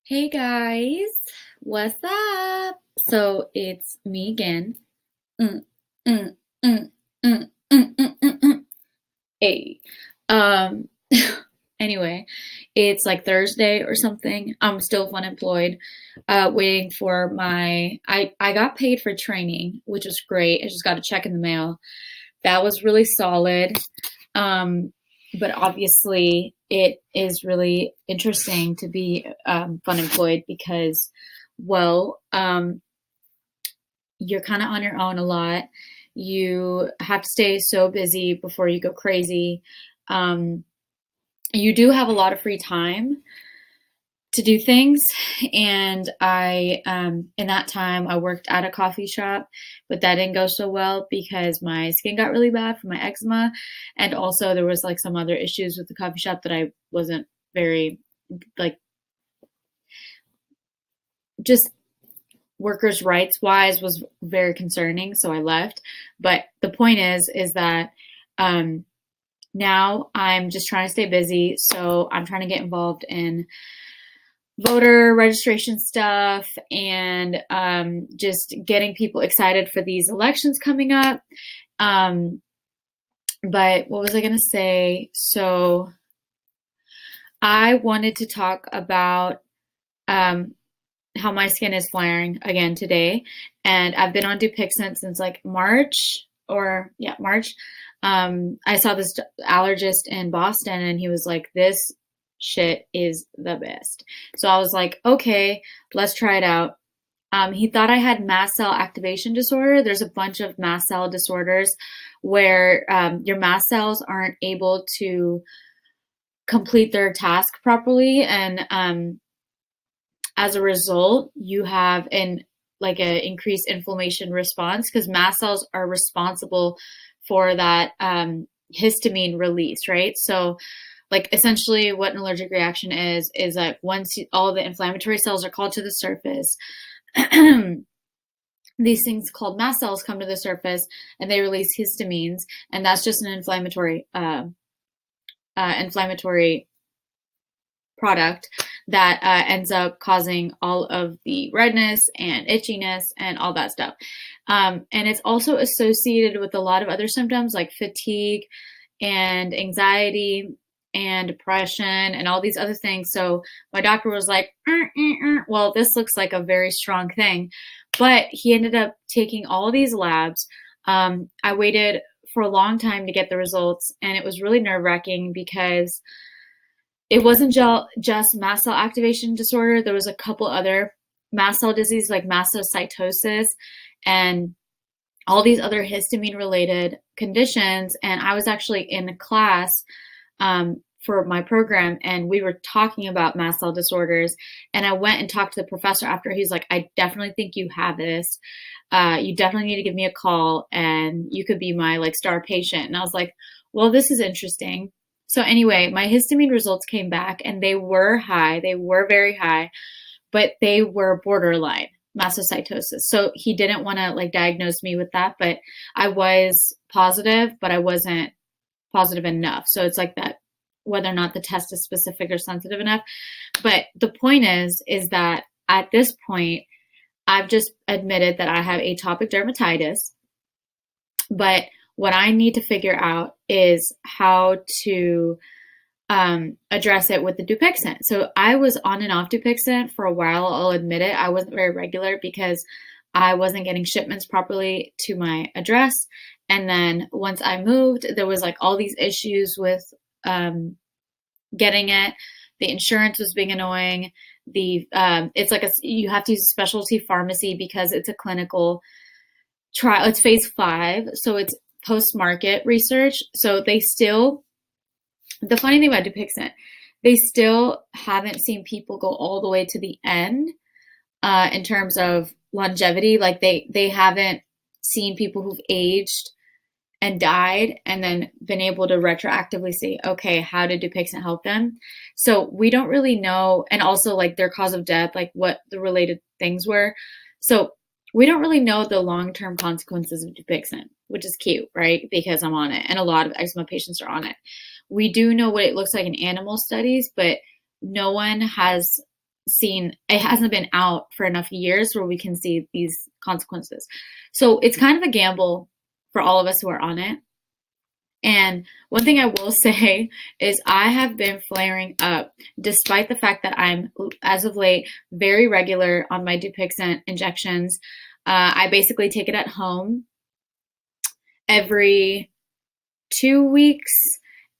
Hey guys, what's up? So it's me again. Mm, mm, mm, mm, mm. Hey. Um, anyway, it's like Thursday or something. I'm still unemployed, waiting for I got paid for training, which was great. I just got a check in the mail. That was really solid. Um, but obviously, it is really interesting to be unemployed because, well, you're kind of on your own a lot. You have to stay so busy before you go crazy. Um, you do have a lot of free time to do things. And in that time, I worked at a coffee shop, but that didn't go so well because my skin got really bad from my eczema. And also, there was like some other issues with the coffee shop that I wasn't very, like, just workers' rights wise was very concerning. So I left. But the point is that, um, now I'm just trying to stay busy. So I'm trying to get involved in voter registration stuff and just getting people excited for these elections coming up. Um, but what was I going to say? So I wanted to talk about um, how my skin is flaring again today. And I've been on Dupixent since like March or, yeah, March. I saw this allergist in Boston and he was like, this shit is the best. So I was like, okay, let's try it out. He thought I had mast cell activation disorder. There's a bunch of mast cell disorders where your mast cells aren't able to complete their task properly, and as a result, you have an increased inflammation response because mast cells are responsible for that histamine release, right? So, like essentially, what an allergic reaction is that all the inflammatory cells are called to the surface, these things called mast cells come to the surface and they release histamines, and that's just an inflammatory product that ends up causing all of the redness and itchiness and all that stuff. And it's also associated with a lot of other symptoms like fatigue and anxiety and depression and all these other things. So my doctor was like, well, this looks like a very strong thing. But he ended up taking all these labs. I waited for a long time to get the results, and it was really nerve wracking because it wasn't just mast cell activation disorder. There was a couple other mast cell disease like mastocytosis and all these other histamine related conditions. And I was actually in a class for my program, and we were talking about mast cell disorders. And I went and talked to the professor after. He's like, I definitely think you have this. You definitely need to give me a call, and you could be my like star patient. And I was like, well, this is interesting. So anyway, my histamine results came back and they were high. They were very high, but they were borderline mastocytosis. So he didn't want to like diagnose me with that, but I was positive, but I wasn't positive enough. So it's like that, whether or not the test is specific or sensitive enough. But the point is that at this point, I've just admitted that I have atopic dermatitis, but what I need to figure out is how to address it with the Dupixent. So I was on and off Dupixent for a while. I'll admit it. I wasn't very regular because I wasn't getting shipments properly to my address. And then once I moved, there was like all these issues with getting it. The insurance was being annoying. It's like you have to use a specialty pharmacy because it's a clinical trial. It's phase 5, so it's post-market research. So the funny thing about Dupixent, they still haven't seen people go all the way to the end in terms of longevity. Like they haven't seen people who've aged and died and then been able to retroactively say, okay, how did Dupixent help them? So we don't really know, and also like their cause of death, like what the related things were. So we don't really know the long-term consequences of Dupixent, which is cute, right? Because I'm on it, and a lot of eczema patients are on it. We do know what it looks like in animal studies, but no one has it hasn't been out for enough years where we can see these consequences. So it's kind of a gamble for all of us who are on it. And one thing I will say is I have been flaring up despite the fact that I'm, as of late, very regular on my Dupixent injections. I basically take it at home every 2 weeks,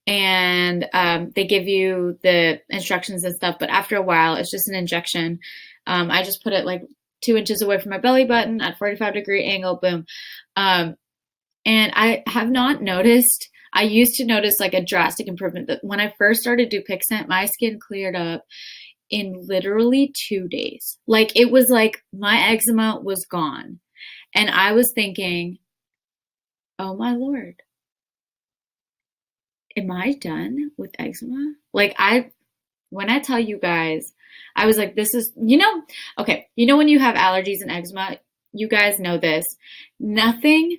and they give you the instructions and stuff. But after a while, it's just an injection. I just put it like 2 inches away from my belly button at 45-degree angle, boom. And I have not noticed, I used to notice like a drastic improvement. That when I first started Dupixent, my skin cleared up in literally 2 days. Like it was like my eczema was gone. And I was thinking, oh my Lord, am I done with eczema? Like when I tell you guys, I was like, this is, okay, when you have allergies and eczema, you guys know this. Nothing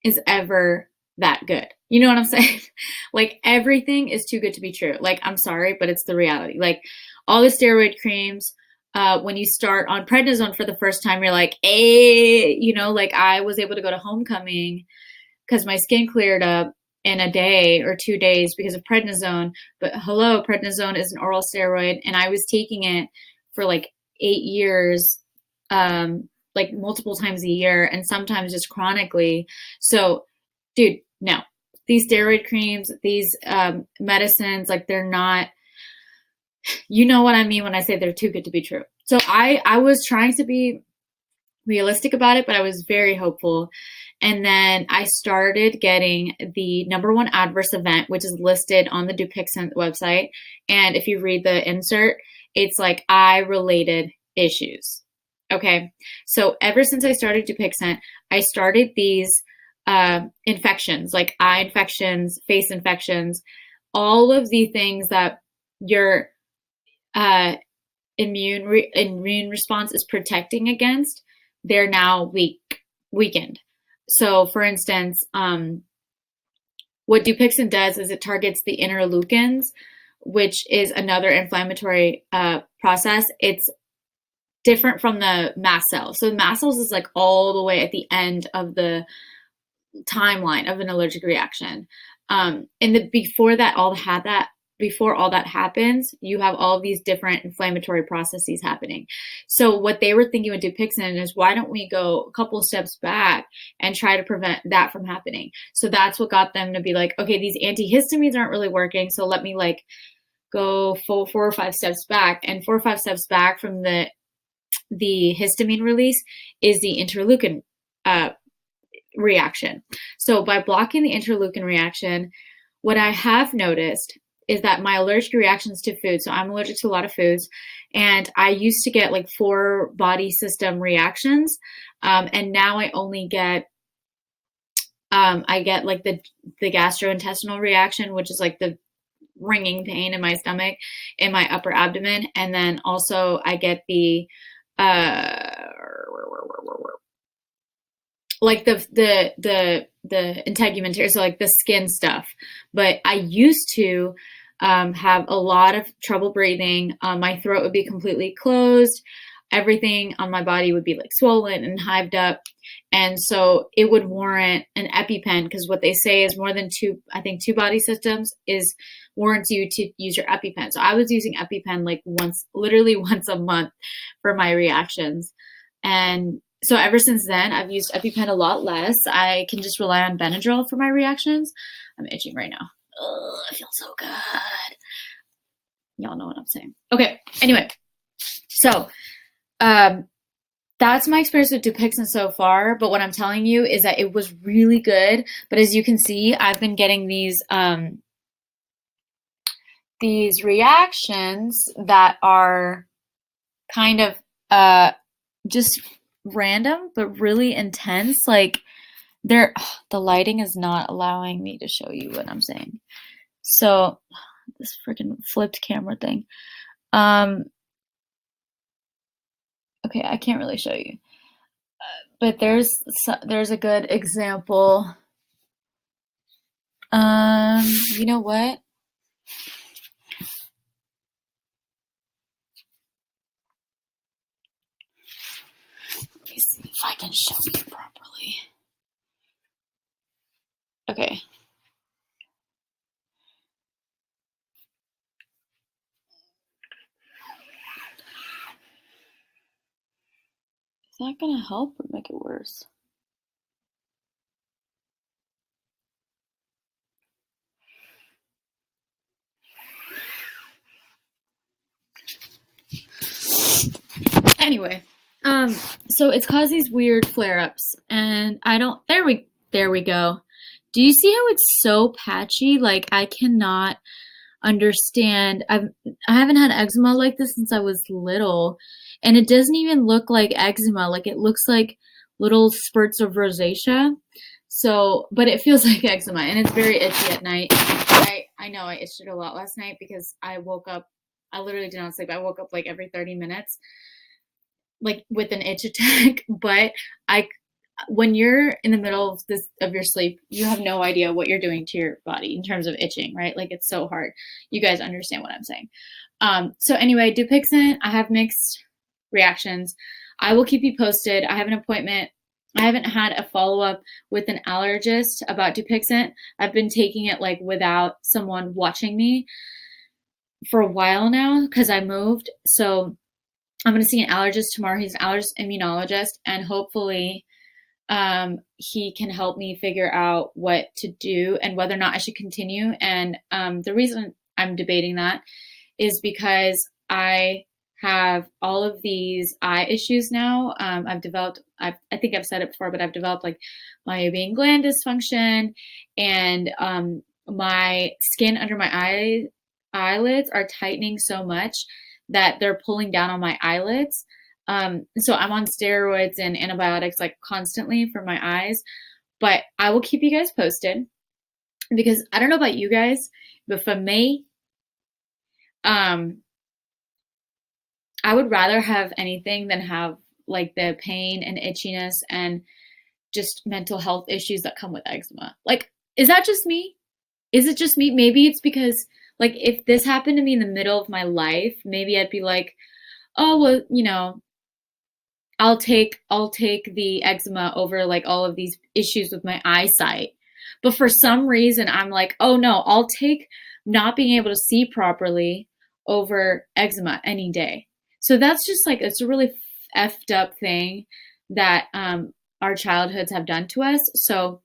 is ever that good. You know what I'm saying? Like everything is too good to be true. Like, I'm sorry, but it's the reality. Like all the steroid creams, when you start on prednisone for the first time, you're like, hey, like I was able to go to homecoming because my skin cleared up in a day or 2 days because of prednisone. But hello, prednisone is an oral steroid, and I was taking it for like 8 years, like multiple times a year, and sometimes just chronically. So, dude, no, these steroid creams, these medicines, like they're not, you know what I mean when I say they're too good to be true. So I was trying to be realistic about it, but I was very hopeful. And then I started getting the #1 adverse event, which is listed on the Dupixent website. And if you read the insert, it's like eye-related issues. Okay. So ever since I started Dupixent, I started these infections, like eye infections, face infections, all of the things that your immune response is protecting against, they're now weakened. So for instance, what Dupixent does is it targets the interleukins, which is another inflammatory process. It's different from the mast cells. So mast cells is like all the way at the end of the timeline of an allergic reaction. And before all that happens, you have all these different inflammatory processes happening. So what they were thinking with Dupixent is, why don't we go a couple of steps back and try to prevent that from happening? So that's what got them to be like, okay, these antihistamines aren't really working, so let me like go 4 or 5 steps back. And 4 or 5 steps back from the histamine release is the interleukin reaction. So by blocking the interleukin reaction, what I have noticed is that my allergic reactions to food, so I'm allergic to a lot of foods, and I used to get like 4 body system reactions, and now I only get I get like the gastrointestinal reaction, which is like the ringing pain in my stomach, in my upper abdomen, and then also I get the like the integumentary, so like the skin stuff. But I used to have a lot of trouble breathing. My throat would be completely closed. Everything on my body would be like swollen and hived up. And so it would warrant an EpiPen, because what they say is more than 2 body systems warrants you to use your EpiPen. So I was using EpiPen like literally once a month for my reactions. And so ever since then, I've used EpiPen a lot less. I can just rely on Benadryl for my reactions. I'm itching right now. Oh, I feel so good. Y'all know what I'm saying. Okay, anyway. So that's my experience with Dupixent so far. But what I'm telling you is that it was really good. But as you can see, I've been getting these reactions that are kind of just random but really intense. Like the lighting is not allowing me to show you what I'm saying. So this freaking flipped camera thing. Okay, I can't really show you, but there's a good example. You know what? I can show you properly. Okay. Is that gonna help or make it worse? Anyway, so it's caused these weird flare-ups, and I don't. There we go. Do you see how it's so patchy? Like I cannot understand. I haven't had eczema like this since I was little, and it doesn't even look like eczema. Like it looks like little spurts of rosacea. So, but it feels like eczema, and it's very itchy at night. I know I itched it a lot last night because I woke up. I literally did not sleep. I woke up like every 30 minutes, like with an itch attack. But I when you're in the middle of your sleep, you have no idea what you're doing to your body in terms of itching, right? Like it's so hard. You guys understand what I'm saying. So anyway, Dupixent, I have mixed reactions. I will keep you posted. I have an appointment. I haven't had a follow-up with an allergist about Dupixent. I've been taking it like without someone watching me for a while now because I moved. So I'm going to see an allergist tomorrow. He's an allergist immunologist, and hopefully he can help me figure out what to do and whether or not I should continue. And the reason I'm debating that is because I have all of these eye issues now. I think I've said it before, but I've developed like meibomian gland dysfunction, and my skin under my eyelids are tightening so much that they're pulling down on my eyelids. So I'm on steroids and antibiotics like constantly for my eyes, but I will keep you guys posted because I don't know about you guys, but for me, I would rather have anything than have like the pain and itchiness and just mental health issues that come with eczema. Like, is that just me? Is it just me? Maybe it's because like if this happened to me in the middle of my life, maybe I'd be like, oh, well, I'll take the eczema over like all of these issues with my eyesight. But for some reason I'm like, oh no, I'll take not being able to see properly over eczema any day. So that's just like it's a really effed up thing that our childhoods have done to us. So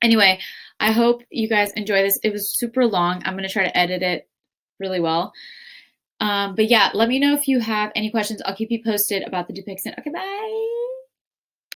anyway, I hope you guys enjoy this. It was super long. I'm going to try to edit it really well. But yeah, let me know if you have any questions. I'll keep you posted about the Dupixent. Okay, bye.